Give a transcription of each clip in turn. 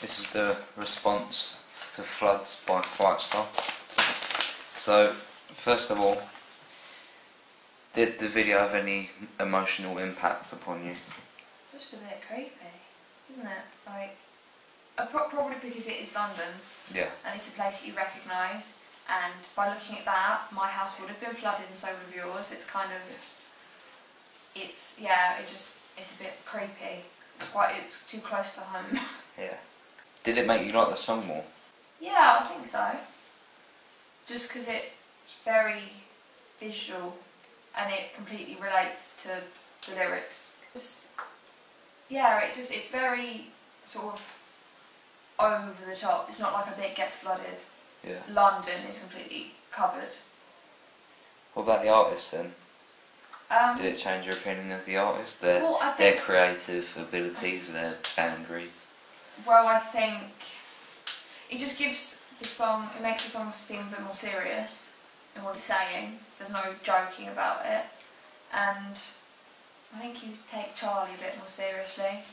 This is the response to floods by Fightstar. So, first of all, did the video have any emotional impacts upon you? Just a bit creepy, isn't it? Like, probably because it is London. Yeah. And it's a place that you recognise. And by looking at that, my house would have been flooded, and so would have yours. It's kind of, it's a bit creepy. It's too close to home. Yeah. Did it make you like the song more? Yeah, I think so. Just because it's very visual and it completely relates to the lyrics. It's very sort of over the top. It's not like a bit gets flooded. Yeah. London is completely covered. What about the artist then? Did it change your opinion of the artist? Their creative abilities, their boundaries? Well, I think it just gives the song, it makes the song seem a bit more serious in what it's saying. There's no joking about it. And I think you take Charlie a bit more seriously.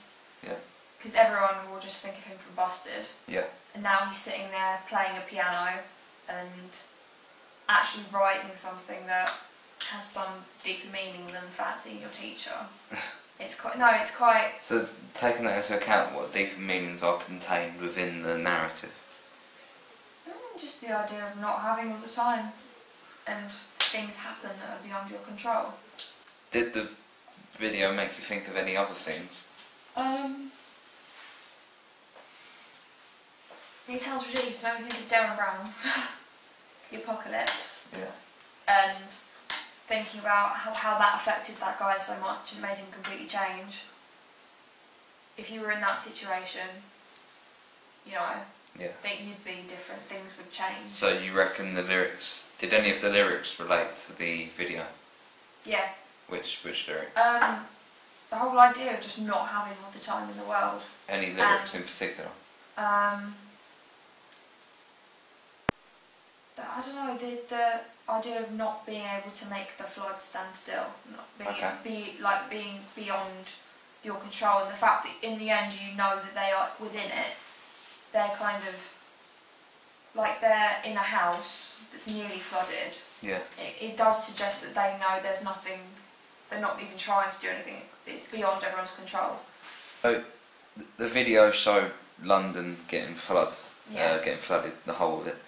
Yeah. Because everyone will just think of him from Busted. Yeah. And now he's sitting there playing a piano and actually writing something that has some deeper meaning than fancying your teacher. It's quite... So, taking that into account, what deeper meanings are contained within the narrative? Just the idea of not having all the time and things happen that are beyond your control. Did the video make you think of any other things? It sounds ridiculous. It made me think of Darren Brown, The Apocalypse. Yeah. And thinking about how that affected that guy so much and made him completely change. If you were in that situation, you know, yeah, that you'd be different, things would change. So you reckon the lyrics, did any of the lyrics relate to the video? Yeah. Which lyrics? The whole idea of just not having all the time in the world. Any lyrics in particular? I don't know, the idea of not being able to make the flood stand still, not being beyond your control, and the fact that in the end you know that they are within it. They're kind of like they're in a house that's nearly flooded. Yeah. It does suggest that they know there's nothing. They're not even trying to do anything. It's beyond everyone's control. So the video showed London getting flooded, the whole of it.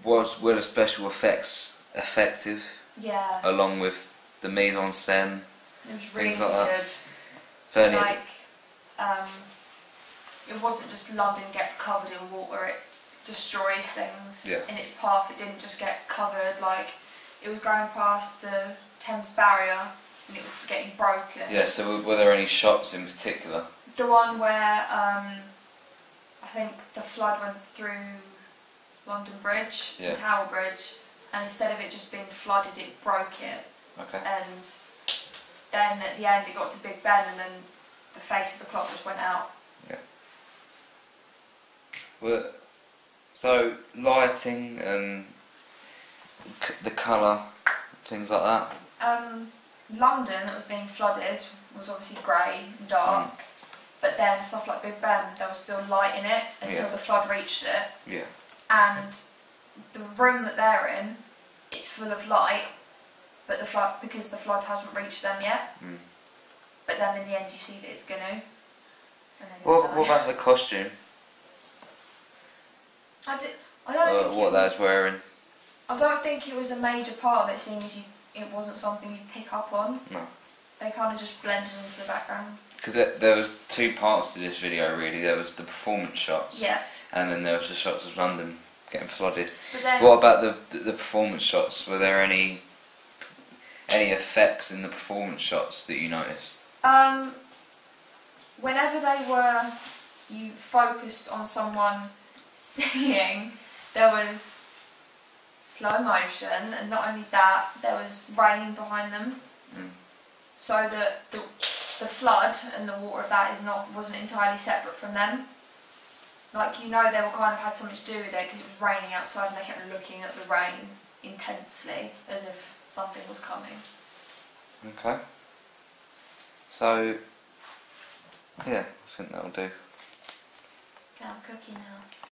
Were the special effects effective? Yeah. Along with the mise en scène, it was really things like that. good. So it wasn't just London gets covered in water. It destroys things in its path. It didn't just get covered. Like it was going past the Thames barrier and it was getting broken. Yeah. So were there any shots in particular? The one where I think the flood went through London Bridge, the Tower Bridge, and instead of it just being flooded, it broke it. Okay. And then at the end it got to Big Ben, and then the face of the clock just went out. Yeah. Well, so lighting and the colour, things like that. London that was being flooded was obviously grey and dark, but then stuff like Big Ben, there was still light in it until the flood reached it. Yeah. And the room that they're in, it's full of light, but because the flood hasn't reached them yet. But then in the end you see that it's going to. What about the costume? I don't think what they was wearing. I don't think it was a major part of it, seeing as it wasn't something you'd pick up on. No. They kind of just blended into the background. Because there was two parts to this video really. There was the performance shots. Yeah. And then there was the shots of London getting flooded. But then, what about the performance shots? Were there any effects in the performance shots that you noticed? Whenever you focused on someone singing, there was slow motion, and not only that, there was rain behind them, so that the flood and the water of that wasn't entirely separate from them. Like, you know, they were kind of had something to do with it because it was raining outside and they kept looking at the rain intensely as if something was coming. Okay. So, yeah, I think that'll do. Can have a cookie now.